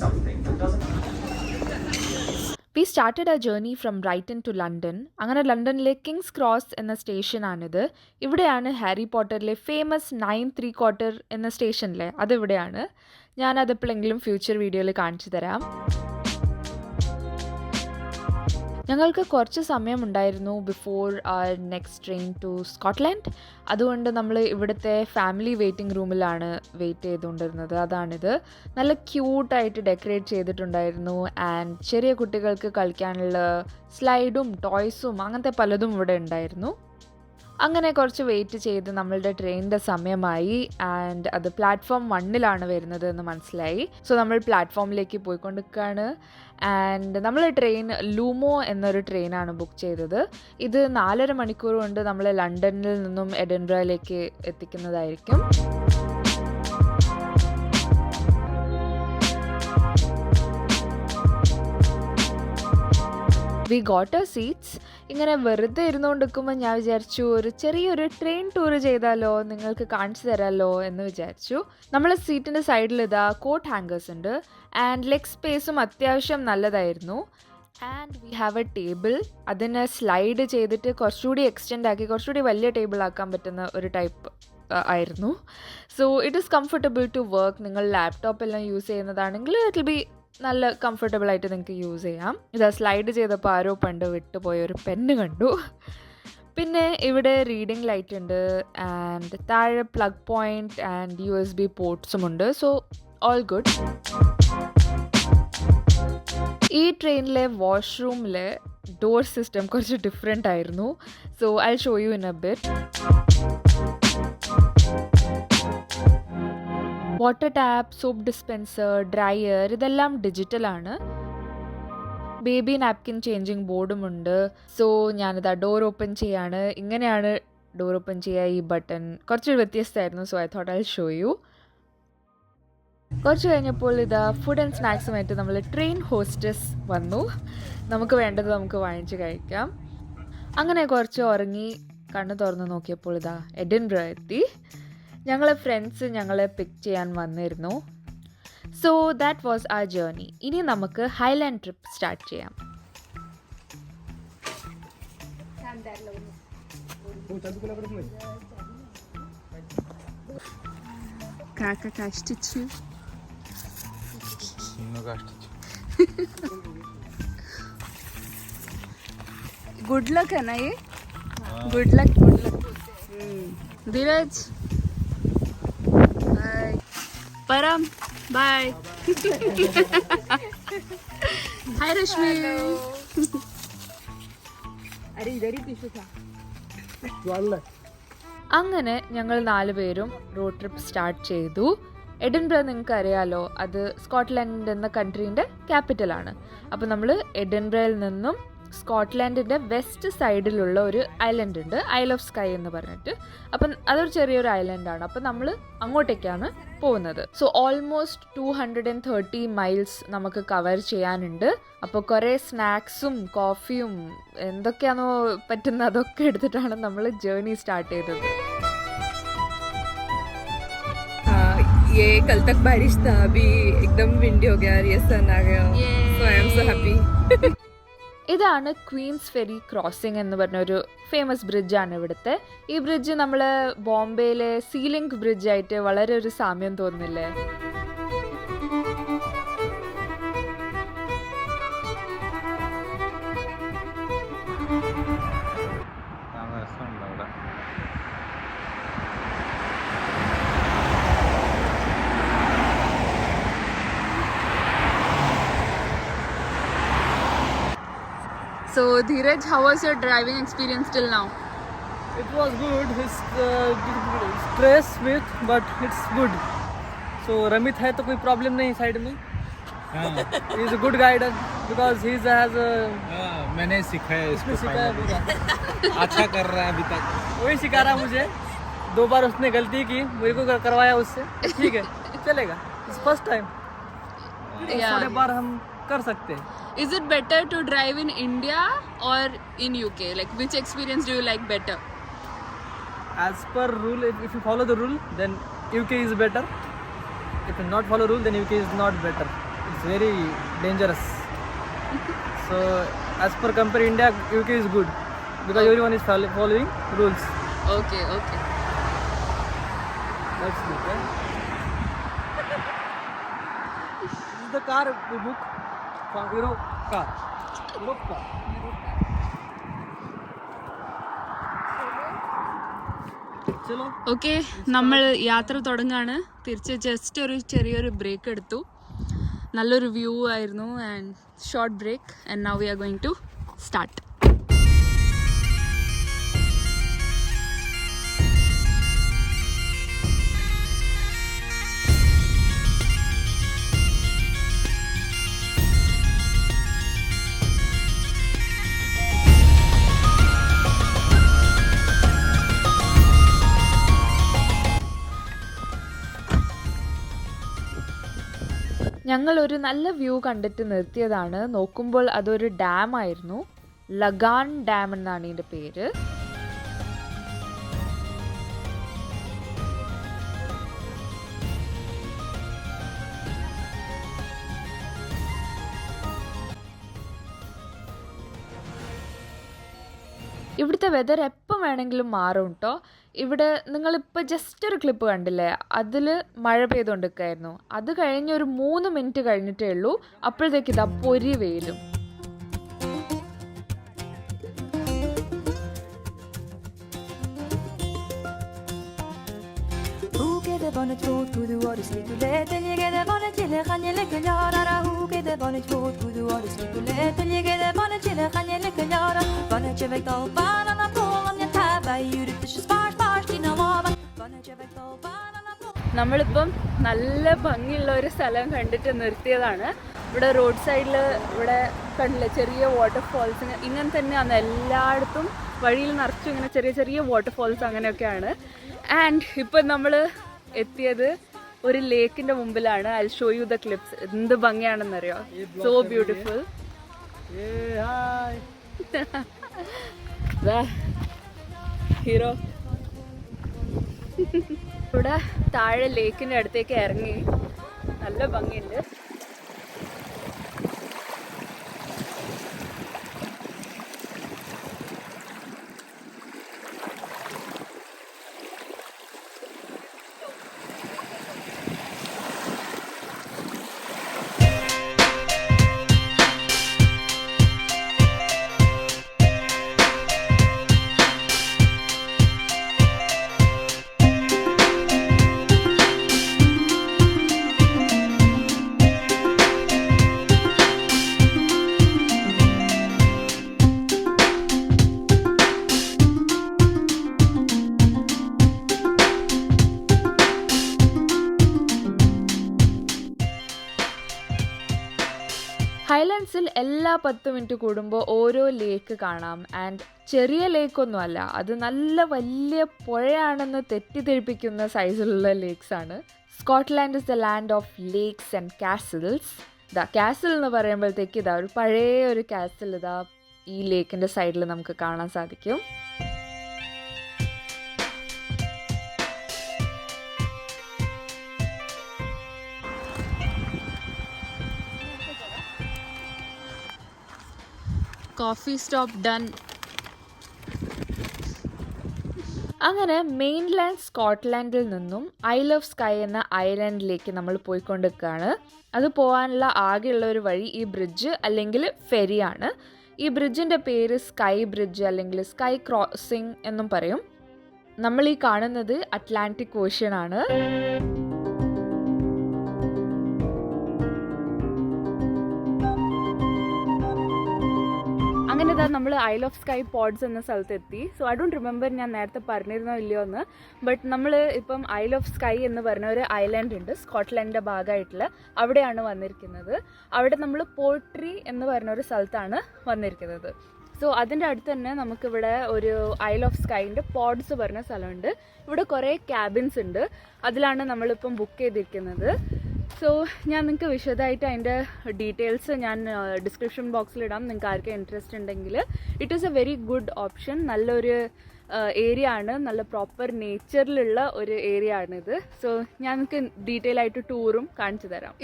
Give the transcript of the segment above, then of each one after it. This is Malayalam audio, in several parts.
something that doesn't. We started our journey from Brighton to London. അങ്ങനെ ലണ്ടനിലെ കിങ്സ് ക്രോസ് എന്ന സ്റ്റേഷനാണിത്. ഇവിടെയാണ് ഹാരി പോട്ടറിലെ ഫേമസ് 9¾ എന്ന സ്റ്റേഷനിലെ അതിവിടെയാണ്. ഞാനത് എപ്പോഴെങ്കിലും ഫ്യൂച്ചർ വീഡിയോയിൽ കാണിച്ചു തരാം. ഞങ്ങൾക്ക് കുറച്ച് സമയമുണ്ടായിരുന്നു before our next train to Scotland. അതുകൊണ്ട് നമ്മൾ ഇവിടുത്തെ ഫാമിലി വെയിറ്റിംഗ് റൂമിലാണ് വെയിറ്റ് ചെയ്തുകൊണ്ടിരുന്നത്. അതാണിത്. നല്ല ക്യൂട്ടായിട്ട് ഡെക്കറേറ്റ് ചെയ്തിട്ടുണ്ടായിരുന്നു. ആൻഡ് ചെറിയ കുട്ടികൾക്ക് കളിക്കാനുള്ള സ്ലൈഡും ടോയ്സും അങ്ങനത്തെ പലതും ഇവിടെ ഉണ്ടായിരുന്നു. അങ്ങനെ കുറച്ച് വെയിറ്റ് ചെയ്ത് നമ്മളുടെ ട്രെയിനിൻ്റെ സമയമായി. ആൻഡ് അത് പ്ലാറ്റ്ഫോം 1 വരുന്നത് എന്ന് മനസ്സിലായി. സോ നമ്മൾ പ്ലാറ്റ്ഫോമിലേക്ക് പോയിക്കൊണ്ടിരിക്കുകയാണ്. ആൻഡ് നമ്മൾ ട്രെയിൻ ലൂമോ എന്നൊരു ട്രെയിനാണ് ബുക്ക് ചെയ്തത്. ഇത് 4.5 മണിക്കൂർ കൊണ്ട് നമ്മൾ ലണ്ടനിൽ നിന്നും എഡിൻബ്രയിലേക്ക് എത്തിക്കുന്നതായിരിക്കും. We got our seats. ഇങ്ങനെ വെറുതെ ഇരുന്നുകൊണ്ടിരിക്കുമ്പോൾ ഞാൻ വിചാരിച്ചു ഒരു ചെറിയൊരു ട്രെയിൻ ടൂർ ചെയ്താലോ, നിങ്ങൾക്ക് കാണിച്ചു തരാമല്ലോ എന്ന് വിചാരിച്ചു. നമ്മളെ സീറ്റിൻ്റെ സൈഡിൽ ഇതാ കോട്ട് ഹാങ്കേഴ്സ് ഉണ്ട്. ആൻഡ് ലെഗ് സ്പേസും അത്യാവശ്യം നല്ലതായിരുന്നു. And we have A table. അതിനെ സ്ലൈഡ് ചെയ്തിട്ട് കുറച്ചുകൂടി എക്സ്റ്റെൻഡ് ആക്കി കുറച്ചുകൂടി വലിയ ടേബിൾ ആക്കാൻ പറ്റുന്ന ഒരു ടൈപ്പ് ആയിരുന്നു. So it is comfortable to work. നിങ്ങൾ ലാപ്ടോപ്പ് എല്ലാം യൂസ് ചെയ്യുന്നതാണെങ്കിൽ ഇറ്റ് വിൽ ബി നല്ല കംഫർട്ടബിളായിട്ട് നിങ്ങൾക്ക് യൂസ് ചെയ്യാം. ഇത് സ്ലൈഡ് ചെയ്തപ്പോൾ ആരോ പണ്ട് വിട്ടുപോയൊരു പെന്ന് കണ്ടു. പിന്നെ ഇവിടെ റീഡിംഗ് ലൈറ്റ് ഉണ്ട്. ആൻഡ് താഴെ പ്ലഗ് പോയിൻറ്റ് ആൻഡ് USB പോർട്ട്സും ഉണ്ട്. So all good. ഈ ട്രെയിനിലെ വാഷ്റൂമിലെ ഡോർ സിസ്റ്റം കുറച്ച് ഡിഫറെൻ്റ് ആയിരുന്നു. So I show you in a bit. Water tap, soap dispenser, dryer ഇതെല്ലാം ഡിജിറ്റലാണ്. ബേബി നാപ്കിൻ ചേഞ്ചിങ് ബോർഡുമുണ്ട്. സോ ഞാനിതാ ഡോർ ഓപ്പൺ ചെയ്യാണ്. ഇങ്ങനെയാണ് ഡോർ ഓപ്പൺ ചെയ്യുക. ഈ ബട്ടൺ കുറച്ച് വ്യത്യസ്തമായിരുന്നു. So I thought I show you. കുറച്ച് കഴിഞ്ഞപ്പോൾ ഇതാ ഫുഡ് ആൻഡ് സ്നാക്സുമായിട്ട് നമ്മൾ ട്രെയിൻ ഹോസ്റ്റസ് വന്നു. നമുക്ക് വേണ്ടത് നമുക്ക് വാങ്ങിച്ച് കഴിക്കാം. അങ്ങനെ കുറച്ച് ഉറങ്ങി കണ്ണ് തുറന്ന് നോക്കിയപ്പോൾ ഇതാ എഡിൻബ്ര എത്തി. ഞങ്ങളെ ഫ്രണ്ട്സ് ഞങ്ങളെ പിക്ക് ചെയ്യാൻ വന്നിരുന്നു. So that was our journey. ഇനി നമുക്ക് ഹൈലാൻഡ് ട്രിപ്പ് സ്റ്റാർട്ട് ചെയ്യാം. കാക്ക കഷ്ടിച്ചു. गुड लक है ना ये? गुड लक धीरज. बाय परम. बाय. हाय रश्मि. अरे इधर ही टिश्यू था. അങ്ങനെ ഞങ്ങൾ 4 പേരും റോഡ് ട്രിപ്പ് സ്റ്റാർട്ട് ചെയ്തു. എഡിൻബ്ര നിങ്ങൾക്ക് അറിയാലോ, അത് സ്കോട്ട്ലൻഡ് എന്ന കൺട്രീൻ്റെ ക്യാപിറ്റലാണ്. അപ്പോൾ നമ്മൾ എഡിൻബ്രയിൽ നിന്നും സ്കോട്ട്ലാൻഡിൻ്റെ വെസ്റ്റ് സൈഡിലുള്ള ഒരു ഐലൻഡ് ഉണ്ട്, ഐൽ ഓഫ് സ്കൈ എന്ന് പറഞ്ഞിട്ട്. അപ്പം അതൊരു ചെറിയൊരു ഐലൻഡാണ്. അപ്പം നമ്മൾ അങ്ങോട്ടേക്കാണ് പോകുന്നത്. സോ ഓൾമോസ്റ്റ് 230 മൈൽസ് നമുക്ക് കവർ ചെയ്യാനുണ്ട്. അപ്പോൾ കുറേ സ്നാക്സും കോഫിയും എന്തൊക്കെയാണോ പറ്റുന്നത് അതൊക്കെ എടുത്തിട്ടാണ് നമ്മൾ ജേർണി സ്റ്റാർട്ട് ചെയ്തത്. ये कल तक बारिश था, अभी एकदम विंडी हो गया और ये सन आ गया. So I am so happy. ഇതാണ് ക്വീൻസ് ഫെറി ക്രോസിംഗ് എന്ന് പറഞ്ഞൊരു ഫേമസ് ബ്രിഡ്ജാണ് ഇവിടുത്തെ. ഈ ബ്രിഡ്ജ് നമ്മൾ ബോംബെയിലെ സീലിംഗ് ബ്രിഡ്ജായിട്ട് വളരെ ഒരു സാമ്യം തോന്നുന്നില്ലേ? So Dheeraj, how was your driving experience till now? It was good. It's stress with, but it's good. So Ramit है तो कोई problem नहीं साइड में. He is a good guide because he has a. मैंने सिखाया इसको. सिखाया अच्छा कर रहा है अभी तक. वही सिखा रहा मुझे. 2 बार उसने गलती की, मेरे को करवाया उससे. ठीक है, चलेगा. It's first time. थोड़े बार हम कर सकते हैं. Is it better to drive in India or in UK? Like which experience do you like better? As per rule, if you follow the rule, then UK is better. If you not follow rule, then UK is not better. it's very dangerous. So as per compare India, UK is good because everyone is following rules. Okay. That's good. Yeah? This is the car we book from Europe car. Chalo. Okay, നമ്മൾ യാത്ര തുടങ്ങാണ്. തിരിച്ച് ജസ്റ്റ് ഒരു ചെറിയൊരു ബ്രേക്ക് എടുത്തു. നല്ലൊരു വ്യൂ ആയിരുന്നു and short break and now we are going to start. ഞങ്ങളൊരു നല്ല വ്യൂ കണ്ടിട്ട് നിർത്തിയതാണ്. നോക്കുമ്പോൾ അതൊരു ഡാം ആയിരുന്നു. ലഗാൻ ഡാം എന്നാണ് ഇതിൻ്റെ പേര്. ഇവിടുത്തെ വെതർ എപ്പം വേണമെങ്കിലും മാറും കേട്ടോ. ഇവിടെ നിങ്ങളിപ്പോൾ ജസ്റ്റ് ഒരു ക്ലിപ്പ് കണ്ടില്ലേ, അതിൽ മഴ പെയ്തുകൊണ്ടിരിക്കുകയായിരുന്നു. അത് കഴിഞ്ഞ് ഒരു 3 മിനിറ്റ് കഴിഞ്ഞിട്ടേ ഉള്ളൂ, അപ്പോഴത്തേക്ക് ഇതാ പൊരി വെയിലും. നമ്മളിപ്പം നല്ല ഭംഗിയുള്ള ഒരു സ്ഥലം കണ്ടിട്ട് നിർത്തിയതാണ്. ഇവിടെ റോഡ് സൈഡിൽ ഇവിടെ കണ്ടില്ലേ ചെറിയ വാട്ടർഫോൾസ്, ഇങ്ങനെ തന്നെയാണ് എല്ലായിടത്തും. വഴിയിൽ നിറച്ചും ഇങ്ങനെ ചെറിയ ചെറിയ വാട്ടർഫോൾസ് അങ്ങനെയൊക്കെയാണ്. ആൻഡ് ഇപ്പം നമ്മൾ എത്തിയത് ഒരു ലേക്കിൻ്റെ മുമ്പിലാണ്. I show you the clips. എന്ത് ഭംഗിയാണെന്നറിയോ, സോ ബ്യൂട്ടിഫുൾ. ഹീറോ ഇവിടെ താഴെ ലേക്കിൻ്റെ അടുത്തേക്ക് ഇറങ്ങി. നല്ല ഭംഗിയുണ്ട്. ഹൈലൻഡ്സിൽ എല്ലാ 10 മിനിറ്റ് കൂടുമ്പോൾ ഓരോ ലേക്ക് കാണാം. ആൻഡ് ചെറിയ ലേക്കൊന്നുമല്ല, അത് നല്ല വലിയ പുഴയാണെന്ന് തെറ്റിദ്ധരിപ്പിക്കുന്ന സൈസിലുള്ള ലേക്സ് ആണ്. Scotland is the land of lakes and castles. ഇതാ കാസിൽ എന്ന് പറയുമ്പോഴത്തേക്ക് ഇതാ ഒരു പഴയ ഒരു കാസിൽ ഇതാ ഈ ലേക്കിൻ്റെ സൈഡിൽ നമുക്ക് കാണാൻ സാധിക്കും. Coffee stop done. അങ്ങനെ മെയിൻലാൻഡ് സ്കോട്ട്ലാൻഡിൽ നിന്നും ഐൽ ഓഫ് സ്കൈ എന്ന ഐലൻഡിലേക്ക് നമ്മൾ പോയിക്കൊണ്ടിരിക്കുകയാണ്. അത് പോകാനുള്ള ആകെയുള്ള ഒരു വഴി ഈ ബ്രിഡ്ജ് അല്ലെങ്കിൽ ഫെറിയാണ്. ഈ ബ്രിഡ്ജിൻ്റെ പേര് സ്കൈ ബ്രിഡ്ജ് അല്ലെങ്കിൽ സ്കൈ ക്രോസിംഗ് എന്നും പറയും. നമ്മൾ ഈ കാണുന്നത് അറ്റ്ലാന്റിക് ഓഷ്യൻ ആണ്. അങ്ങനെ ഇതാ നമ്മൾ ഐൽ ഓഫ് സ്കൈ പോഡ്സ് എന്ന സ്ഥലത്തെത്തി. സോ ഐ ഡോണ്ട് റിമെമ്പർ ഞാൻ നേരത്തെ പറഞ്ഞിരുന്നോ ഇല്ലയോ എന്ന്. ബട്ട് നമ്മൾ ഇപ്പം ഐൽ ഓഫ് സ്കൈ എന്ന് പറഞ്ഞ ഒരു ഐലാൻഡ് ഉണ്ട് സ്കോട്ട്ലൻഡിൻ്റെ ഭാഗമായിട്ടുള്ള, അവിടെയാണ് വന്നിരിക്കുന്നത്. അവിടെ നമ്മൾ പോർട്രി എന്ന് പറഞ്ഞ ഒരു സ്ഥലത്താണ് വന്നിരിക്കുന്നത്. സോ അതിൻ്റെ അടുത്ത് തന്നെ നമുക്കിവിടെ ഒരു ഐൽ ഓഫ് സ്കൈൻ്റെ പോഡ്സ് പറഞ്ഞ സ്ഥലമുണ്ട്. ഇവിടെ കുറേ ക്യാബിൻസ് ഉണ്ട്. അതിലാണ് നമ്മളിപ്പം ബുക്ക് ചെയ്തിരിക്കുന്നത്. സോ ഞാൻ നിങ്ങൾക്ക് വിശദമായിട്ട് അതിൻ്റെ ഡീറ്റെയിൽസ് ഞാൻ ഡിസ്ക്രിപ്ഷൻ ബോക്സിലിടാം. നിങ്ങൾക്ക് ആർക്കും ഇൻട്രസ്റ്റ് ഉണ്ടെങ്കിൽ it is A very good option. നല്ലൊരു ഏരിയ ആണ്. നല്ല പ്രോപ്പർ നേച്ചറിലുള്ള ഒരു ഏരിയ ആണിത്. സോ ഞാൻ നിങ്ങൾക്ക് ഡീറ്റെയിൽ ആയിട്ട് ടൂറും കാണിച്ചു തരാം.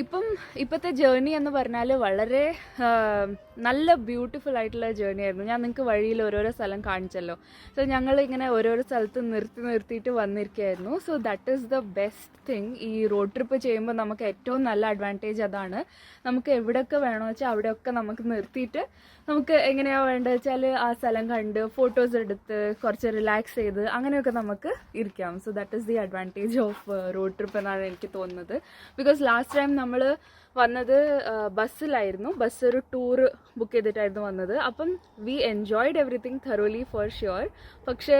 ഇപ്പോഴത്തെ ജേർണി എന്ന് പറഞ്ഞാൽ വളരെ നല്ല ബ്യൂട്ടിഫുൾ ആയിട്ടുള്ള ജേർണി ആയിരുന്നു. ഞാൻ നിങ്ങൾക്ക് വഴിയിൽ ഓരോരോ സ്ഥലം കാണിച്ചല്ലോ. സോ ഞങ്ങൾ ഇങ്ങനെ ഓരോരോ സ്ഥലത്ത് നിർത്തിയിട്ട് വന്നിരിക്കുകയായിരുന്നു. So that is the best thing. ഈ റോഡ് ട്രിപ്പ് ചെയ്യുമ്പോൾ നമുക്ക് ഏറ്റവും നല്ല അഡ്വാൻറ്റേജ് അതാണ്. നമുക്ക് എവിടെയൊക്കെ വേണമെന്ന് വെച്ചാൽ അവിടെയൊക്കെ നമുക്ക് നിർത്തിയിട്ട് നമുക്ക് എങ്ങനെയാണ് വേണ്ടത് വെച്ചാൽ ആ സ്ഥലം കണ്ട് ഫോട്ടോസ് എടുത്ത് കുറച്ച് റിലാക്സ് ചെയ്ത് അങ്ങനെയൊക്കെ നമുക്ക് ഇരിക്കാം. So that is the advantage of road trip എന്നാണ് എനിക്ക് തോന്നുന്നത്. ബിക്കോസ് ലാസ്റ്റ് ടൈം നമ്മൾ വന്നത് ബസ്സിലായിരുന്നു. ബസ് ഒരു ടൂർ ബുക്ക് ചെയ്തിട്ടായിരുന്നു വന്നത്. അപ്പം we enjoyed everything thoroughly for sure. പക്ഷേ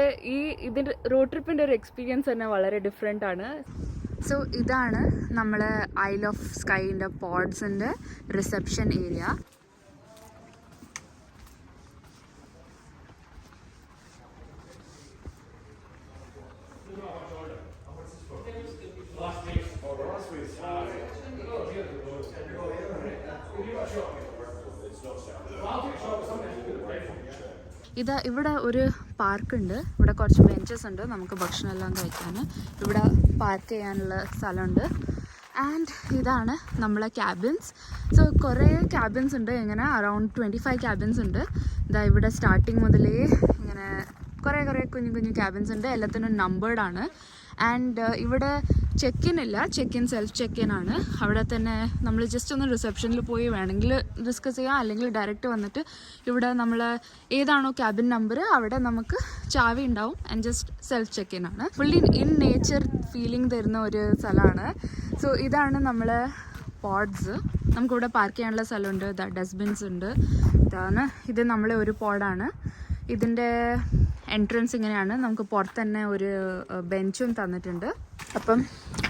ഇതിൻ്റെ റോഡ് ട്രിപ്പിൻ്റെ ഒരു എക്സ്പീരിയൻസ് തന്നെ വളരെ ഡിഫറെൻ്റ് ആണ്. സോ ഇതാണ് നമ്മളെ ഐൽ ഓഫ് സ്കൈൻ്റെ പോഡ്സിൻ്റെ റിസപ്ഷൻ ഏരിയ. ഇവിടെ ഒരു പാർക്കുണ്ട്. ഇവിടെ കുറച്ച് ബെഞ്ചസ് ഉണ്ട് നമുക്ക് ഭക്ഷണമെല്ലാം കഴിക്കാൻ. ഇവിടെ പാർക്ക് ചെയ്യാനുള്ള സ്ഥലമുണ്ട്. ആൻഡ് ഇതാണ് നമ്മളെ ക്യാബിൻസ്. സോ കുറേ ക്യാബിൻസ് ഉണ്ട്. ഇങ്ങനെ അറൗണ്ട് 25 ക്യാബിൻസ് ഉണ്ട്. ഇവിടെ സ്റ്റാർട്ടിങ് മുതലേ ഇങ്ങനെ കുറേ കുഞ്ഞു കുഞ്ഞു ക്യാബിൻസ് ഉണ്ട്. എല്ലാത്തിനും നമ്പേർഡ് ആണ്. ആൻഡ് ഇവിടെ ചെക്ക് ഇൻ ഇല്ല, സെൽഫ് ചെക്ക് ഇൻ ആണ്. അവിടെ തന്നെ നമ്മൾ ജസ്റ്റ് ഒന്ന് റിസപ്ഷനിൽ പോയി വേണമെങ്കിൽ ഡിസ്കസ് ചെയ്യാം, അല്ലെങ്കിൽ ഡയറക്റ്റ് വന്നിട്ട് ഇവിടെ നമ്മൾ ഏതാണോ ക്യാബിൻ നമ്പർ അവിടെ നമുക്ക് ചാവി ഉണ്ടാവും. And just self check in ആണ്. ഫുള്ളി ഇൻ നേച്ചർ ഫീലിംഗ് തരുന്ന ഒരു സ്ഥലമാണ്. സോ ഇതാണ് നമ്മളെ പോഡ്സ്. നമുക്കിവിടെ പാർക്ക് ചെയ്യാനുള്ള സ്ഥലമുണ്ട്. ഡസ്റ്റ്ബിൻസ് ഉണ്ട്. ഇത് നമ്മളെ ഒരു പോഡാണ്. ഇതിൻ്റെ എൻട്രൻസ് ഇങ്ങനെയാണ്. നമുക്ക് പുറത്ത് തന്നെ ഒരു ബെഞ്ചും തന്നിട്ടുണ്ട്. അപ്പം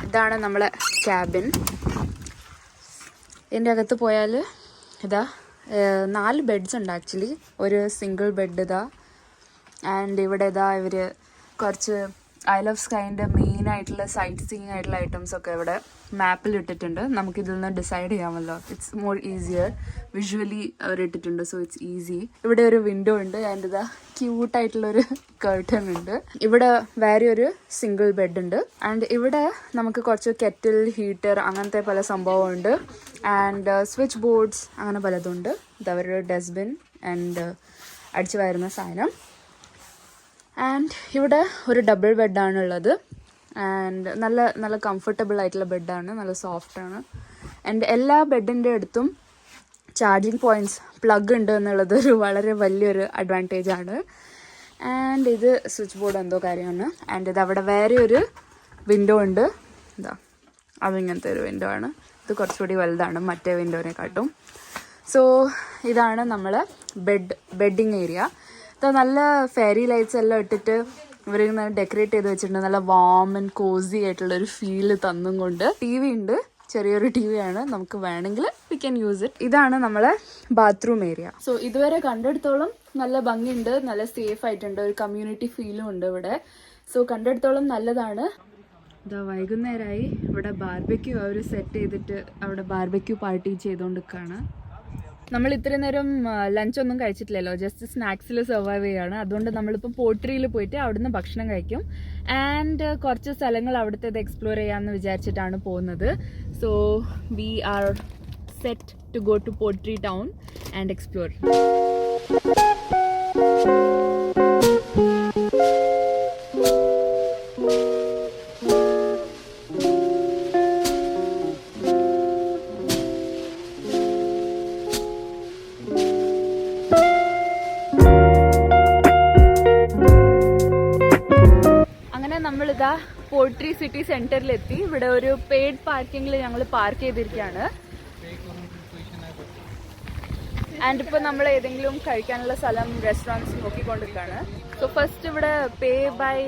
ഇതാണ് നമ്മളെ ക്യാബിൻ. ഇതിൻ്റെ അകത്ത് പോയാൽ 4 ബെഡ്സ് ഉണ്ട് ആക്ച്വലി. ഒരു സിംഗിൾ ബെഡ് ആൻഡ് ഇവിടെ ഇവർ കുറച്ച് ഐൽ ഓഫ് സ്കൈൻ്റെ മെയിൻ ആയിട്ടുള്ള സൈറ്റ് സീയിങ് ആയിട്ടുള്ള ഐറ്റംസ് ഒക്കെ ഇവിടെ മാപ്പിൽ ഇട്ടിട്ടുണ്ട്. നമുക്കിതിൽ നിന്ന് ഡിസൈഡ് ചെയ്യാമല്ലോ. It's more easier. വിഷ്വലി അവർ ഇട്ടിട്ടുണ്ട്. So it's easy. ഇവിടെ ഒരു വിൻഡോ ഉണ്ട്. ആൻഡ് ക്യൂട്ടായിട്ടുള്ളൊരു കർട്ടൻ ഉണ്ട്. ഇവിടെ വേറെ ഒരു സിംഗിൾ ബെഡ് ഉണ്ട്. ആൻഡ് ഇവിടെ നമുക്ക് കുറച്ച് കെറ്റിൽ, ഹീറ്റർ അങ്ങനത്തെ പല സംഭവമുണ്ട്. ആൻഡ് സ്വിച്ച് ബോർഡ്സ് അങ്ങനെ പലതുണ്ട്. ഇതവരുടെ ഡസ്റ്റ്ബിൻ ആൻഡ് അടിച്ചു വരുന്ന സാധനം. ആൻഡ് ഇവിടെ ഒരു ഡബിൾ ബെഡാണുള്ളത്. ആൻഡ് നല്ല കംഫർട്ടബിൾ ആയിട്ടുള്ള ബെഡാണ്. നല്ല സോഫ്റ്റാണ്. ആൻഡ് എല്ലാ ബെഡിൻ്റെ അടുത്തും ചാർജിങ് പോയിൻറ്റ്സ്, പ്ലഗ് ഉണ്ട് എന്നുള്ളത് ഒരു വളരെ വലിയൊരു അഡ്വാൻറ്റേജ് ആണ്. ആൻഡ് ഇത് സ്വിച്ച് ബോർഡ് എന്തോ കാര്യമാണ്. ആൻഡ് ഇത് അവിടെ വേറെ ഒരു വിൻഡോ ഉണ്ട്. അതിങ്ങനത്തെ ഒരു വിൻഡോ ആണ്. ഇത് കുറച്ചുകൂടി വലുതാണ് മറ്റേ വിൻഡോനെക്കാട്ടും. സോ ഇതാണ് നമ്മളെ ബെഡിങ് ഏരിയ. നല്ല ഫെയറി ലൈറ്റ്സ് എല്ലാം ഇട്ടിട്ട് ഇവരിങ്ങനെ ഡെക്കറേറ്റ് ചെയ്ത് വെച്ചിട്ടുണ്ട്. നല്ല വാം ആൻഡ് കോസി ആയിട്ടുള്ളൊരു ഫീല് തന്നും കൊണ്ട്. ടി വി ഉണ്ട്. ചെറിയൊരു ടി വി ആണ്. നമുക്ക് വേണമെങ്കിൽ വി ക്യാൻ യൂസ് ഇറ്റ്. ഇതാണ് നമ്മളെ ബാത്റൂം ഏരിയ. സോ ഇതുവരെ കണ്ടെടുത്തോളം നല്ല ഭംഗിയുണ്ട്. നല്ല സേഫ് ആയിട്ടുണ്ട്. ഒരു കമ്മ്യൂണിറ്റി ഫീലും ഉണ്ട് ഇവിടെ. സോ കണ്ടെടുത്തോളം നല്ലതാണ്. വൈകുന്നേരമായി. ഇവിടെ ബാർബെക്യൂ അവർ സെറ്റ് ചെയ്തിട്ട് അവിടെ ബാർബെക്യൂ പാർട്ടി ചെയ്തുകൊണ്ടിരിക്കുകയാണ്. നമ്മൾ ഇത്രയും നേരം ലഞ്ചൊന്നും കഴിച്ചിട്ടില്ലല്ലോ. ജസ്റ്റ് സ്നാക്സിൽ സർവൈവ് ചെയ്യുകയാണ്. അതുകൊണ്ട് നമ്മളിപ്പോൾ പോട്രിയിൽ പോയിട്ട് അവിടുന്ന് ഭക്ഷണം കഴിക്കും. ആൻഡ് കുറച്ച് സ്ഥലങ്ങൾ അവിടുത്തെ എക്സ്പ്ലോർ ചെയ്യാമെന്ന് വിചാരിച്ചിട്ടാണ് പോകുന്നത്. So we are set to go to Portree town and explore. നമ്മളിതാ പോട്രി സിറ്റി സെന്ററിലെത്തി. ഇവിടെ ഒരു പെയ്ഡ് പാർക്കിങ്ങിൽ ഞങ്ങൾ പാർക്ക് ചെയ്തിരിക്കുകയാണ്. ആൻഡ് ഇപ്പോൾ നമ്മൾ ഏതെങ്കിലും കഴിക്കാനുള്ള സ്ഥലം, റെസ്റ്റോറൻറ്റ്സ് നോക്കിക്കൊണ്ടിരിക്കുകയാണ്. സോ ഫസ്റ്റ് ഇവിടെ പേ ബൈ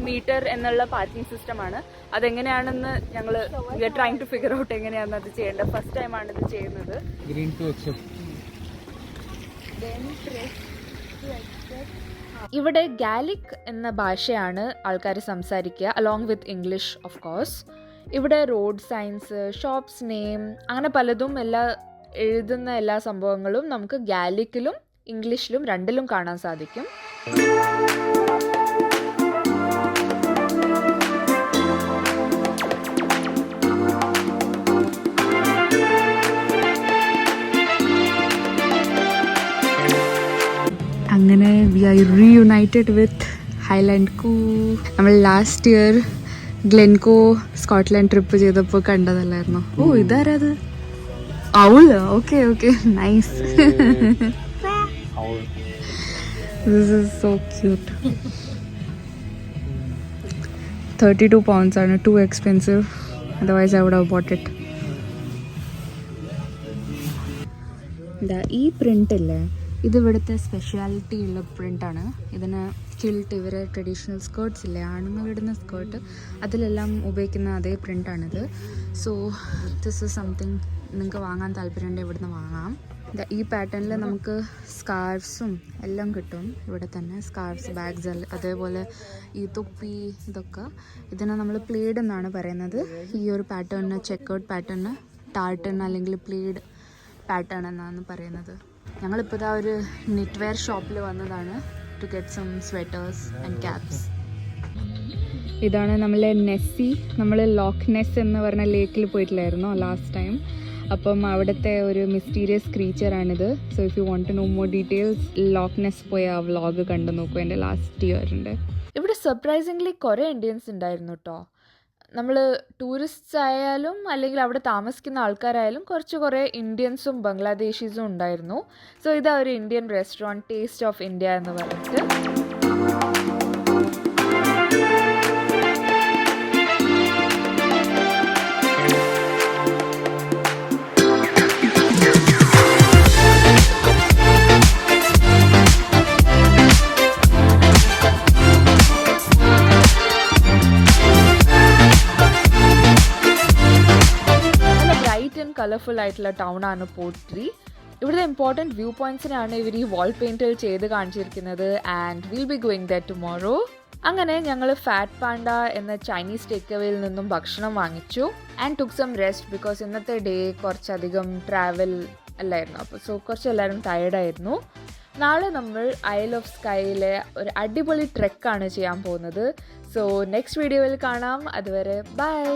മീറ്റർ എന്നുള്ള പാർക്കിംഗ് സിസ്റ്റമാണ്. അതെങ്ങനെയാണെന്ന് ഞങ്ങൾ ട്രൈങ് ടു ഫിഗർ ഔട്ട് എങ്ങനെയാണെന്ന് അത് ചെയ്യേണ്ടത്. ഫസ്റ്റ് ടൈമാണ് ഇത് ചെയ്യുന്നത്. ഇവിടെ ഗാലിക് എന്ന ഭാഷയാണ് ആൾക്കാർ സംസാരിക്കുക, along with English of course. ഇവിടെ റോഡ് സൈൻസ്, ഷോപ്സ് നെയിം അങ്ങനെ പലതും എഴുതുന്ന എല്ലാ സംഭവങ്ങളും നമുക്ക് ഗാലിക്കിലും ഇംഗ്ലീഷിലും രണ്ടിലും കാണാൻ സാധിക്കും. അങ്ങനെ we are reunited with Highland coo. നമ്മൾ last year Glencoe Scotland trip ചെയ്തപ്പോൾ കണ്ടതല്ലായിരുന്നു. ഓ ഇതാരത്? Owl. Okay okay, nice. This is so cute. 32 pounds ആണ്, too expensive. Otherwise I would have bought it. ഈ പ്രിൻ്റ് ഇല്ലേ, ഇത് ഇവിടുത്തെ സ്പെഷ്യാലിറ്റി ഉള്ള പ്രിൻ്റാണ്. ഇതിന് കിൽട്ട്, ഇവരെ ട്രഡീഷണൽ സ്കേർട്ട്സ് ഇല്ലേ, ആണുങ്ങളിടുന്ന സ്കേർട്ട്, അതിലെല്ലാം ഉപയോഗിക്കുന്ന അതേ പ്രിൻ്റാണിത്. സോ ദിസ് ഇസ് സംതിങ് നിങ്ങൾക്ക് വാങ്ങാൻ താല്പര്യമുണ്ടെങ്കിൽ ഇവിടുന്ന് വാങ്ങാം. ഈ പാറ്റേണിൽ നമുക്ക് സ്കാർഫ്സും എല്ലാം കിട്ടും ഇവിടെ തന്നെ. സ്കാർഫ്സ്, ബാഗ്സ്, അതേപോലെ ഈ തൊപ്പി, ഇതൊക്കെ. ഇതിനെ നമ്മൾ പ്ലേഡ് എന്നാണ് പറയുന്നത്. ഈ ഒരു പാറ്റേണിന്, ചെക്കേർഡ് പാറ്റേണിന് ടാർട്ടൺ അല്ലെങ്കിൽ പ്ലേഡ് പാറ്റേൺ എന്നാണ് പറയുന്നത്. ഞങ്ങളിപ്പോൾ ഇതാ ഒരു നിറ്റ് വെയർ ഷോപ്പിൽ വന്നതാണ് to get some sweaters and caps. ഇതാണ് നമ്മളെ നെസ്സി. നമ്മൾ ലോക്ക് നെസ് എന്ന് പറഞ്ഞ ലേക്കിൽ പോയിട്ടില്ലായിരുന്നോ ലാസ്റ്റ് ടൈം? അപ്പം അവിടുത്തെ ഒരു മിസ്റ്റീരിയസ് ക്രീച്ചറാണിത്. So if you want to know more details, Loch Ness പോയ ആ വ്ളോഗ് കണ്ടു നോക്കൂ, എൻ്റെ ലാസ്റ്റ് ഇയറിൻ്റെ. ഇവിടെ സർപ്രൈസിംഗ്ലി കുറേ ഇന്ത്യൻസ് ഉണ്ടായിരുന്നു കേട്ടോ. നമ്മൾ ടൂറിസ്റ്റ്സ് ആയാലും അല്ലെങ്കിൽ അവിടെ താമസിക്കുന്ന ആൾക്കാരായാലും കുറേ ഇന്ത്യൻസും ബംഗ്ലാദേശീസും ഉണ്ടായിരുന്നു. സോ ഇതാ ഒരു Indian restaurant, taste of India എന്ന് പറഞ്ഞിട്ട്. കളർഫുൾ ആയിട്ടുള്ള ടൗൺ ആണ് പോർട്രി. ഇവിടുത്തെ ഇമ്പോർട്ടൻറ്റ് വ്യൂ പോയിന്റ്സിനാണ് ഇവർ ഈ വാൾ പെയിൻറ്റിൽ ചെയ്ത് കാണിച്ചിരിക്കുന്നത്. And will be going that tomorrow. അങ്ങനെ ഞങ്ങൾ ഫാറ്റ് പാൻഡ എന്ന ചൈനീസ് ടേക്ക് അവേയിൽ നിന്നും ഭക്ഷണം വാങ്ങിച്ചു and took some rest. Because ഇന്നത്തെ ഡേ കുറച്ചധികം ട്രാവൽ അല്ലായിരുന്നു. അപ്പോൾ കുറച്ച് എല്ലാവരും ടയേർഡായിരുന്നു. നാളെ നമ്മൾ ഐൽ ഓഫ് സ്കൈയിലെ ഒരു അടിപൊളി ട്രെക്കാണ് ചെയ്യാൻ പോകുന്നത്. സോ നെക്സ്റ്റ് വീഡിയോയിൽ കാണാം. അതുവരെ ബൈ.